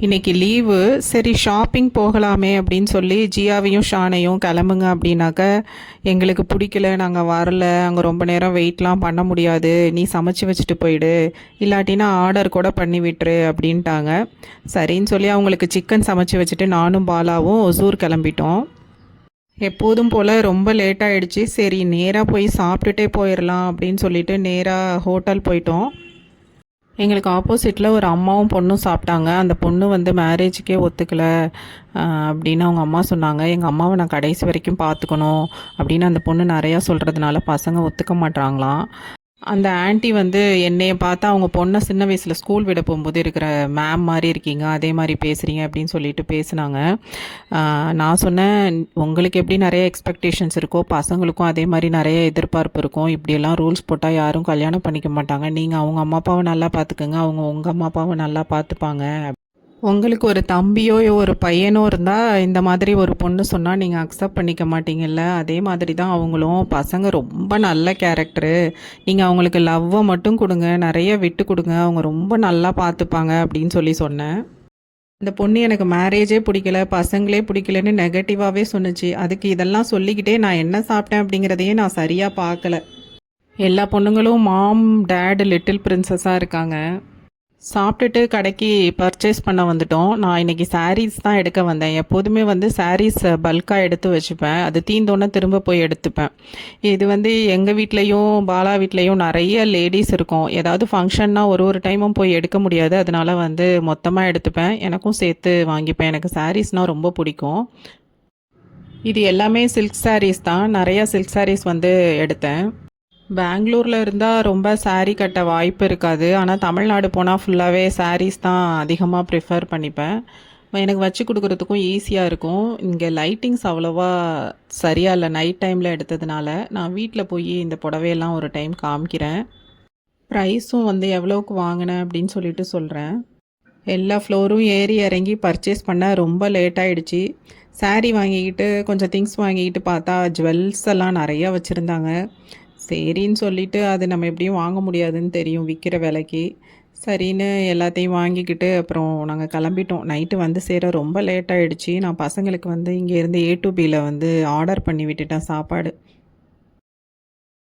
இன்னைக்கு லீவு. சரி ஷாப்பிங் போகலாமே அப்படின்னு சொல்லி ஜியாவையும் ஷானையும் கிளம்புங்க அப்படின்னாக்க எங்களுக்கு பிடிக்கல, நாங்கள் வரல, அங்கே ரொம்ப நேரம் வெயிட்லாம் பண்ண முடியாது, நீ சமைச்சு வச்சுட்டு போயிடு, இல்லாட்டினா ஆர்டர் கூட பண்ணி விட்டுரு அப்படின்ட்டாங்க. சரின்னு சொல்லி அவங்களுக்கு சிக்கன் சமைச்சு வச்சுட்டு நானும் பாலாவும் ஒசூர் கிளம்பிட்டோம். எப்போதும் போல் ரொம்ப லேட் ஆகிடுச்சு. சரி நேராக போய் சாப்பிட்டுட்டே போயிடலாம் அப்படின்னு சொல்லிட்டு நேராக ஹோட்டல் போயிட்டோம். எங்களுக்கு ஆப்போசிட்டில் ஒரு அம்மாவும் பொண்ணும் சாப்பிட்டாங்க. அந்த பொண்ணு வந்து மேரேஜுக்கே ஒத்துக்கல அப்படின்னு அவங்க அம்மா சொன்னாங்க. எங்கள் அம்மாவை நான் கடைசி வரைக்கும் பார்த்துக்கணும் அப்படின்னு அந்த பொண்ணு நிறையா சொல்கிறதுனால பசங்க ஒத்துக்க மாட்றாங்களாம். அந்த ஆன்ட்டி வந்து என்னைய பார்த்தா அவங்க பொண்ணை சின்ன வயசில் ஸ்கூல் விட போகும்போது இருக்கிற மேம் மாதிரி இருக்கீங்க, அதே மாதிரி பேசுகிறீங்க அப்படின்னு சொல்லிட்டு பேசுனாங்க. நான் சொன்னேன், உங்களுக்கு எப்படி நிறைய எக்ஸ்பெக்டேஷன்ஸ் இருக்கோ பசங்களுக்கும் அதே மாதிரி நிறைய எதிர்பார்ப்பு இருக்கும். இப்படியெல்லாம் ரூல்ஸ் போட்டால் யாரும் கல்யாணம் பண்ணிக்க மாட்டாங்க. நீங்கள் அவங்க அம்மா அப்பாவை நல்லா பார்த்துக்குங்க, அவங்க உங்கள் அம்மா அப்பாவை நல்லா பார்த்துப்பாங்க. உங்களுக்கு ஒரு தம்பியோ ஒரு பையனோ இருந்தால் இந்த மாதிரி ஒரு பொண்ணு சொன்னால் நீங்கள் அக்செப்ட் பண்ணிக்க மாட்டீங்கல்ல, அதே மாதிரி தான் அவங்களும். பசங்க ரொம்ப நல்ல கேரக்டரு, நீங்கள் அவங்களுக்கு லவ்வை மட்டும் கொடுங்க, நிறைய விட்டு கொடுங்க, அவங்க ரொம்ப நல்லா பார்த்துப்பாங்க அப்படின்னு சொல்லி சொன்னேன். இந்த பொண்ணு எனக்கு மேரேஜே பிடிக்கல, பசங்களே பிடிக்கலன்னு நெகட்டிவாகவே சொன்னுச்சு. அதுக்கு இதெல்லாம் சொல்லிக்கிட்டே நான் என்ன சாப்பிட்டேன் அப்படிங்கிறதையே நான் சரியாக பார்க்கல. எல்லா பொண்ணுங்களும் மாம் டேட் லிட்டில் பிரின்சஸாக இருக்காங்க. சாப்பிட்டுட்டு கடைக்கு பர்ச்சேஸ் பண்ண வந்துட்டோம். நான் இன்றைக்கி சாரீஸ் தான் எடுக்க வந்தேன். எப்போதுமே வந்து சாரீஸ் பல்காக எடுத்து வச்சுப்பேன், அது தீந்தோன்னே திரும்ப போய் எடுத்துப்பேன். இது வந்து எங்கள் வீட்லேயும் பாலா வீட்லேயும் நிறைய லேடிஸ் இருக்கும். ஏதாவது ஃபங்க்ஷன்னா ஒரு டைமும் போய் எடுக்க முடியாது, அதனால் வந்து மொத்தமாக எடுத்துப்பேன், எனக்கும் சேர்த்து வாங்கிப்பேன். எனக்கு சாரீஸ்னால் ரொம்ப பிடிக்கும். இது எல்லாமே சில்க் சாரீஸ் தான், நிறையா சில்க் சாரீஸ் வந்து எடுத்தேன். பெங்களூரில் இருந்தால் ரொம்ப சாரீ கட்ட வாய்ப்பு இருக்காது, ஆனால் தமிழ்நாடு போனால் ஃபுல்லாகவே சாரீஸ் தான் அதிகமாக ப்ரிஃபர் பண்ணிப்பேன். எனக்கு வச்சு கொடுக்குறதுக்கும் ஈஸியாக இருக்கும். இங்கே லைட்டிங்ஸ் அவ்வளோவா சரியாக இல்லை, நைட் டைமில் எடுத்ததுனால. நான் வீட்டில் போய் இந்த புடவையெல்லாம் ஒரு டைம் காமிக்கிறேன். ப்ரைஸும் வந்து எவ்வளோக்கு வாங்கினேன் அப்படின்னு சொல்லிட்டு சொல்கிறேன். எல்லா ஃப்ளோரும் ஏறி இறங்கி பர்ச்சேஸ் பண்ண ரொம்ப லேட் ஆகிடுச்சி. சாரீ வாங்கிக்கிட்டு கொஞ்சம் திங்ஸ் வாங்கிக்கிட்டு பார்த்தா ஜுவல்ஸ் எல்லாம் நிறையா வச்சுருந்தாங்க. சரின்னு சொல்லிவிட்டு அது நம்ம எப்படியும் வாங்க முடியாதுன்னு தெரியும் விற்கிற விலைக்கு. சரின்னு எல்லாத்தையும் வாங்கிக்கிட்டு அப்புறம் நாங்கள் கிளம்பிட்டோம். நைட்டு வந்து சேர ரொம்ப லேட் ஆகிடுச்சி. நான் பசங்களுக்கு வந்து இங்கேருந்து A to Bயில் வந்து ஆர்டர் பண்ணி விட்டுட்டேன் சாப்பாடு.